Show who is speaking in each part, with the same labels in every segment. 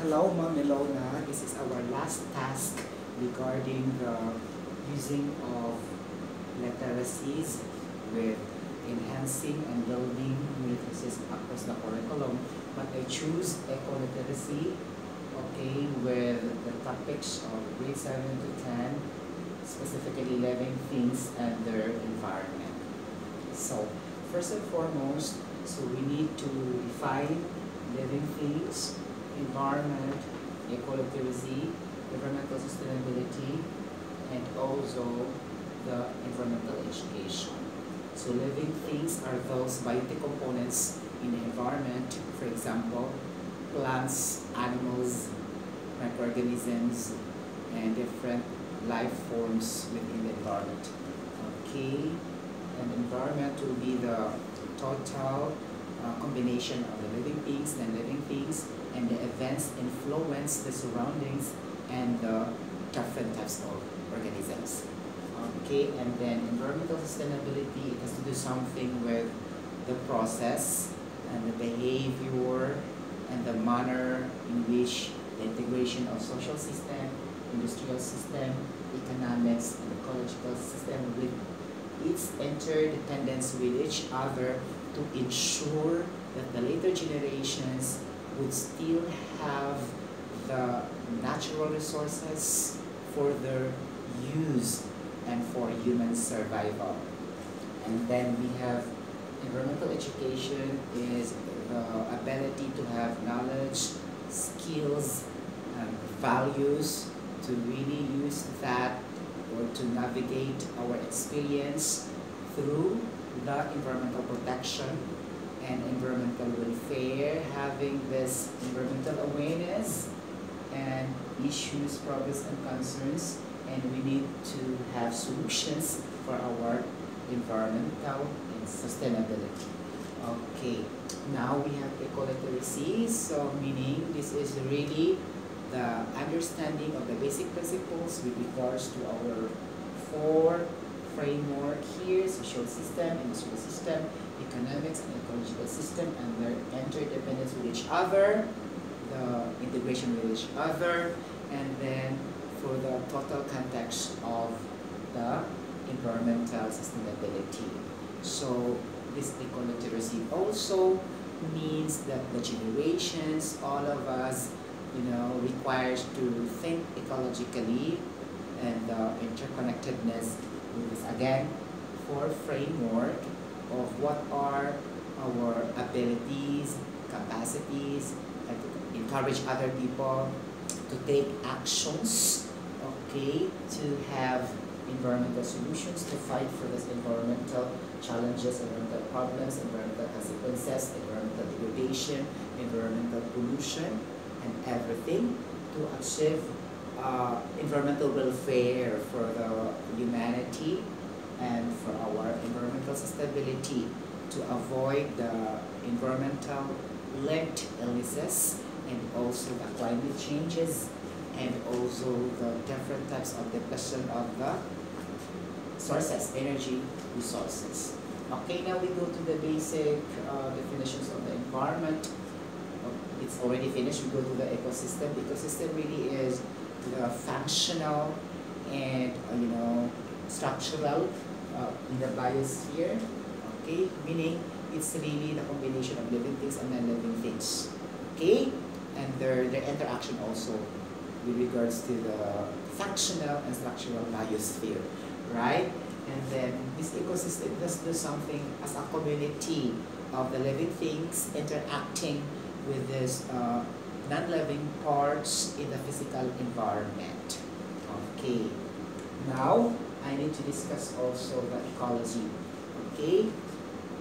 Speaker 1: Hello, Ma'am Ilona. This is our last task regarding the using of literacies with enhancing and building literacies across the curriculum. But I choose eco-literacy, okay, with the topics of grade 7 to 10, specifically living things and their environment. So, first and foremost, so we need to define living things, environment, eco-literacy, environmental sustainability, and also the environmental education. So living things are those biotic components in the environment, for example, plants, animals, microorganisms, and different life forms within the environment. Okay, and environment will be the total combination of the living things, non-living things, and the events influence the surroundings and the different types of organisms. Okay, and then environmental sustainability, it has to do something with the process and the behavior and the manner in which the integration of social system, industrial system, economics, and ecological system with its interdependence with each other to ensure that the later generations would still have the natural resources for their use and for human survival. And then we have environmental education is the ability to have knowledge, skills, and values to really use that or to navigate our experience through the environmental protection and environmental welfare, having this environmental awareness and issues, problems, and concerns, and we need to have solutions for our environmental and sustainability. Okay, now we have eco-literacy, so meaning this is really the understanding of the basic principles with regards to our four framework here: social system, industrial system, economics, and ecological system, and their interdependence with each other, the integration with each other, and then for the total context of the environmental sustainability. So this eco-literacy also means that the generations, all of us, requires to think ecologically and the interconnectedness with this again for framework of what are our abilities, capacities, and to encourage other people to take actions, okay, to have environmental solutions to fight for these environmental challenges, environmental problems, environmental consequences, environmental degradation, environmental pollution, and everything to achieve environmental welfare for the humanity and for our environmental stability, to avoid the environmental linked illnesses and also the climate changes and also the different types of depletion of the sources, energy resources. Okay, now we go to the basic definitions of the environment. It's already finished. We go to the ecosystem. Ecosystem really is the functional and structural in the biosphere. Okay, meaning it's really the combination of living things and non-living things. Okay, and their interaction also with regards to the functional and structural biosphere, right? And then this ecosystem does do something as a community of the living things interacting with these non-living parts in the physical environment. Okay, now I need to discuss also the ecology. Okay,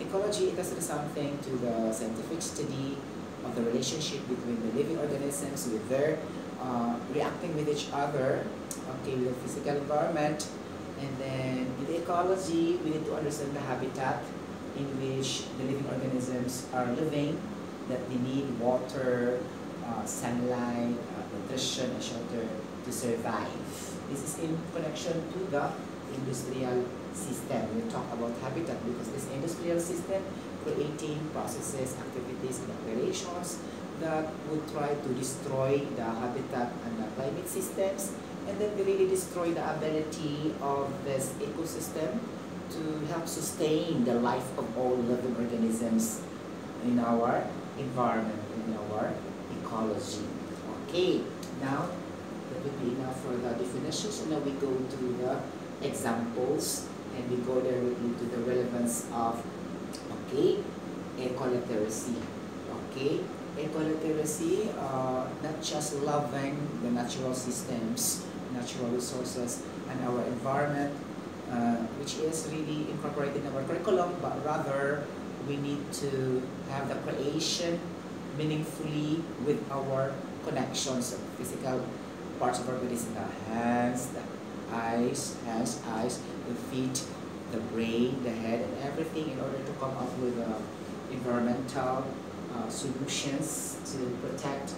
Speaker 1: ecology, it has to do something to the scientific study of the relationship between the living organisms with their reacting with each other, okay, with the physical environment. And then in the ecology, we need to understand the habitat in which the living organisms are living, that they need water, sunlight, nutrition, and shelter to survive. This is in connection to the industrial system. We talk about habitat because this industrial system creating processes, activities, and operations that would try to destroy the habitat and the climate systems, and then they really destroy the ability of this ecosystem to help sustain the life of all living organisms in our environment, in our ecology. Okay, now that would be enough for the definitions, and now we go to the examples, and we go directly to the relevance of, okay, ecolatency. Okay, ecolatency, not just loving the natural systems, natural resources, and our environment, which is really incorporated in our curriculum, but rather we need to have the creation meaningfully with our connections of physical parts of our bodies, the hands, the eyes, the feet, the brain, the head, and everything in order to come up with environmental solutions to protect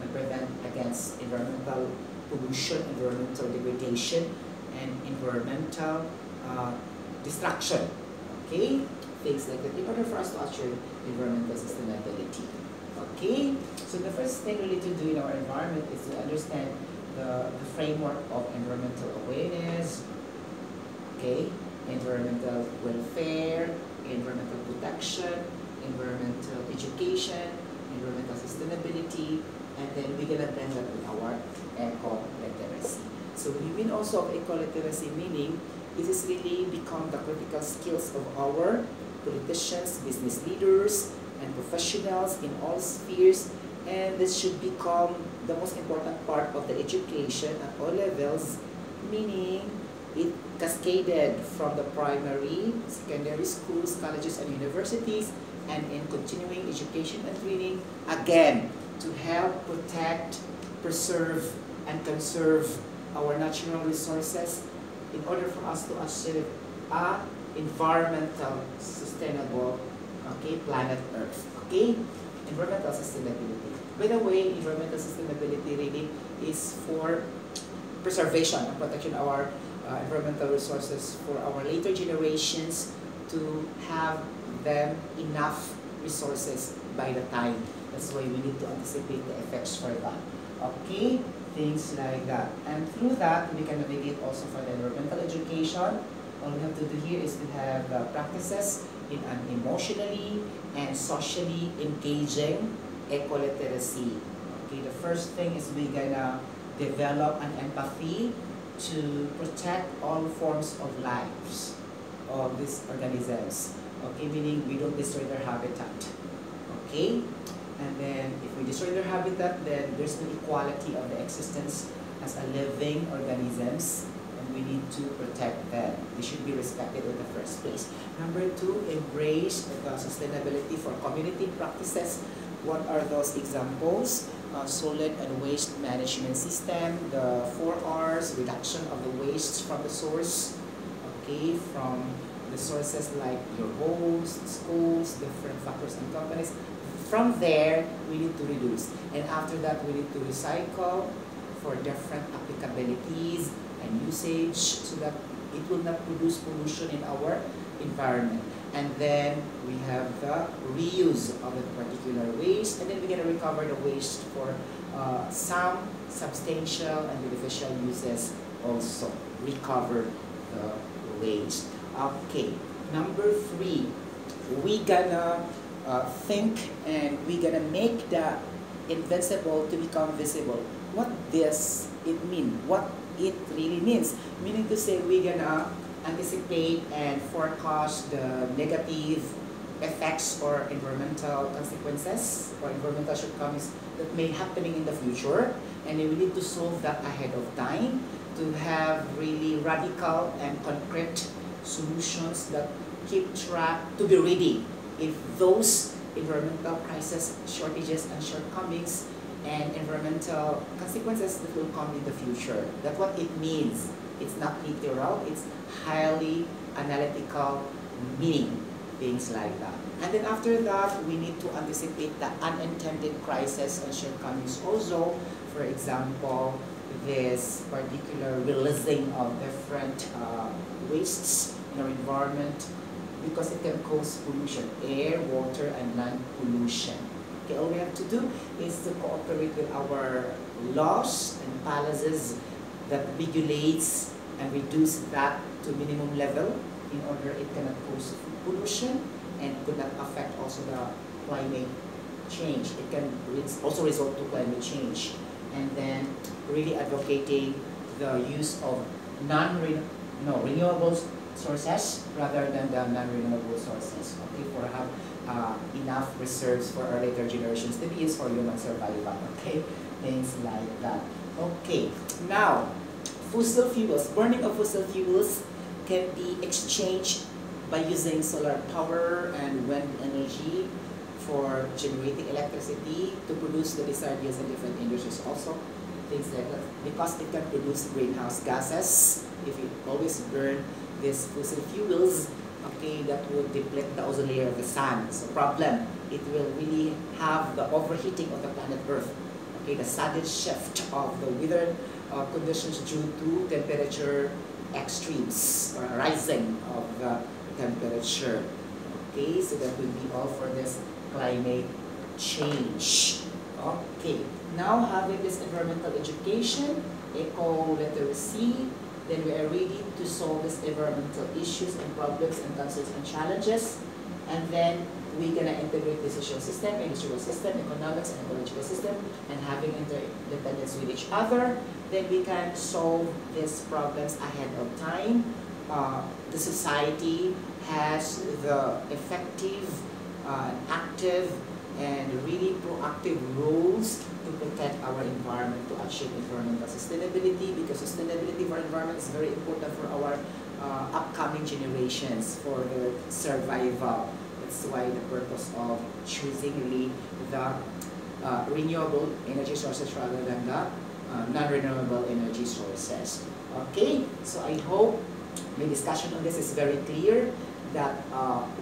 Speaker 1: and prevent against environmental pollution, environmental degradation, and environmental destruction. Okay, things like that in order for us to achieve environmental sustainability. Okay, so the first thing we need to do in our environment is to understand the framework of environmental awareness, okay, environmental welfare, environmental protection, environmental education, environmental sustainability, and then we're gonna blend that with our eco-literacy. So we mean also of eco-literacy, meaning this is really become the critical skills of our politicians, business leaders, and professionals in all spheres, and this should become the most important part of the education at all levels, meaning it cascaded from the primary, secondary schools, colleges, and universities, and in continuing education and training, again, to help protect, preserve, and conserve our natural resources in order for us to achieve a environmental sustainable, okay, planet Earth. Okay, environmental sustainability. By the way, environmental sustainability really is for preservation and protection of our environmental resources for our later generations to have them enough resources by the time. That's why we need to anticipate the effects for that. Okay, things like that. And through that, we can navigate also for the environmental education. All we have to do here is to have practices in an emotionally and socially engaging eco-literacy. Okay, the first thing is we're gonna develop an empathy to protect all forms of lives of these organisms. Okay, meaning we don't destroy their habitat. Okay, and then if we destroy their habitat, then there's no equality of the existence as a living organisms, and we need to protect them. They should be respected in the first place. Number two, embrace the sustainability for community practices. What are those examples? Solid and waste management system, the 4 Rs, reduction of the waste from the source, okay, from the sources like your homes, schools, different factors and companies. From there, we need to reduce. And after that, we need to recycle for different applicabilities and usage so that it will not produce pollution in our environment. And then we have the reuse of the particular waste, and then we're going to recover the waste for some substantial and beneficial uses also. Recover the waste. Okay, number 3, we gonna think and we gonna make the invincible to become visible. What does it mean? What it really means? Meaning to say we're gonna anticipate and forecast the negative effects or environmental consequences or environmental shortcomings that may happening in the future, and we need to solve that ahead of time to have really radical and concrete solutions that keep track to be ready if those environmental crises, shortages, and shortcomings and environmental consequences that will come in the future. That's what it means. It's not literal, it's highly analytical meaning, things like that. And then after that, we need to anticipate the unintended crisis and shortcomings also. For example, this particular releasing of different wastes in our environment, because it can cause pollution, air, water, and land pollution. Okay, all we have to do is to cooperate with our laws and policies that regulates and reduce that to minimum level in order it cannot cause pollution and could not affect also the climate change. It can also result to climate change. And then really advocating the use of renewable sources rather than the non-renewable sources. Okay, for have enough reserves for our later generations to be used for human survival. Okay, things like that. Okay, now fossil fuels. Burning of fossil fuels can be exchanged by using solar power and wind energy for generating electricity to produce the desired yields in different industries also, things like that. Because it can produce greenhouse gases, if you always burn these fossil fuels, okay, that will deplete the ozone layer of the sun. So problem, it will really have the overheating of the planet Earth. Okay, the sudden shift of the weather conditions due to temperature extremes or rising of the temperature. Okay, so that will be all for this climate change. Okay, now having this environmental education, eco-literacy, then we are ready to solve these environmental issues and problems and concerns and challenges. And then we're gonna integrate the social system, industrial system, economics, and ecological system, and having interdependence with each other. Then we can solve these problems ahead of time. The society has the effective, active, and really proactive roles to protect our environment, to achieve environmental sustainability, because sustainability for environment is very important for our upcoming generations, for their survival. That's why the purpose of choosing really the renewable energy sources rather than the non-renewable energy sources. Okay, so I hope my discussion on this is very clear, that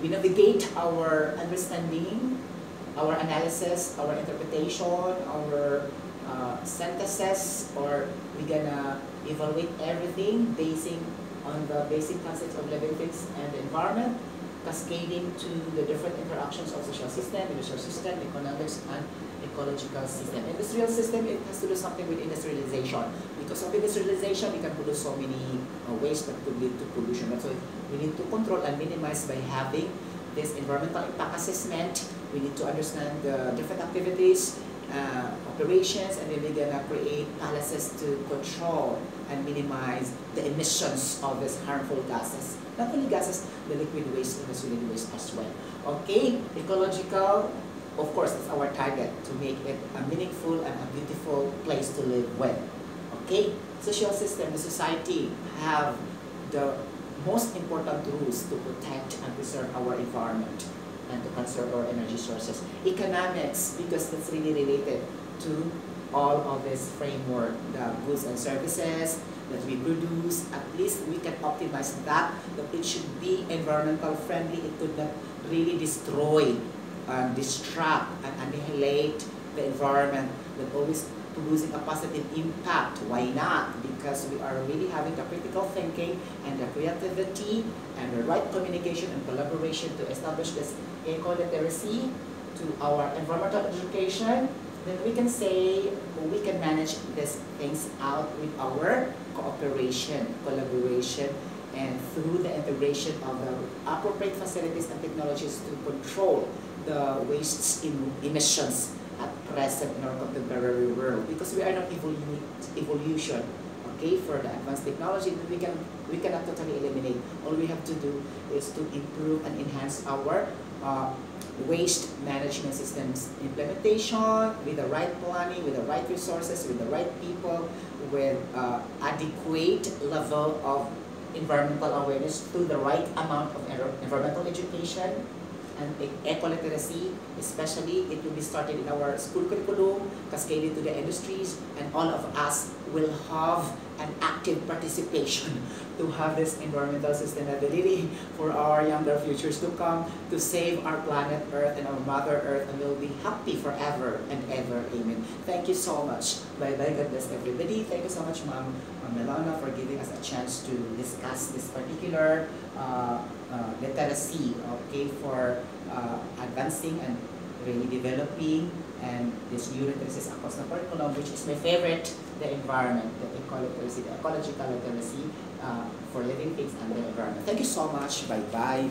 Speaker 1: we navigate our understanding, our analysis, our interpretation, our synthesis, or we're gonna evaluate everything basing on the basic concepts of living things and the environment, cascading to the different interactions of social system, industrial system, economics, and ecological system. Industrial system, it has to do something with industrialization. Because of industrialization, we can produce so many waste that could lead to pollution. That's why we need to control and minimize by having this environmental impact assessment. We need to understand the different activities, operations, and then we're gonna create policies to control and minimize the emissions of these harmful gases. Not only gases, the liquid waste and the solid waste as well. Okay, ecological, of course, that's our target, to make it a meaningful and a beautiful place to live with. Okay, social system, the society have the most important rules to protect and preserve our environment and to conserve our energy sources. Economics, because that's really related to all of this framework, the goods and services that we produce. At least we can optimize that it should be environmental friendly. It could not really destroy and distract and annihilate the environment, but always producing a positive impact. Why not? Because we are really having the critical thinking and the creativity and the right communication and collaboration to establish this eco-literacy to our environmental education. Then we can say we can manage these things out with our cooperation, collaboration, and through the integration of the appropriate facilities and technologies to control the wastes in emissions at present in our contemporary world, because we are not evolution. Okay, for the advanced technology, we cannot totally eliminate. All we have to do is to improve and enhance our waste management systems implementation with the right planning, with the right resources, with the right people, with adequate level of environmental awareness through the right amount of environmental education and eco-literacy. Especially, it will be started in our school curriculum, cascaded to the industries, and all of us will have an active participation to have this environmental sustainability for our younger futures to come, to save our planet Earth and our Mother Earth, and we'll be happy forever and ever. Amen. Thank you so much. Bye-bye. God bless everybody. Thank you so much, Ma'am Melona, for giving us a chance to discuss this particular literacy, okay, for advancing and really developing, and this new literacy across the curriculum, which is my favorite, the environment, the eco-literacy, the ecological literacy for living things and the environment. Thank you so much. Bye-bye.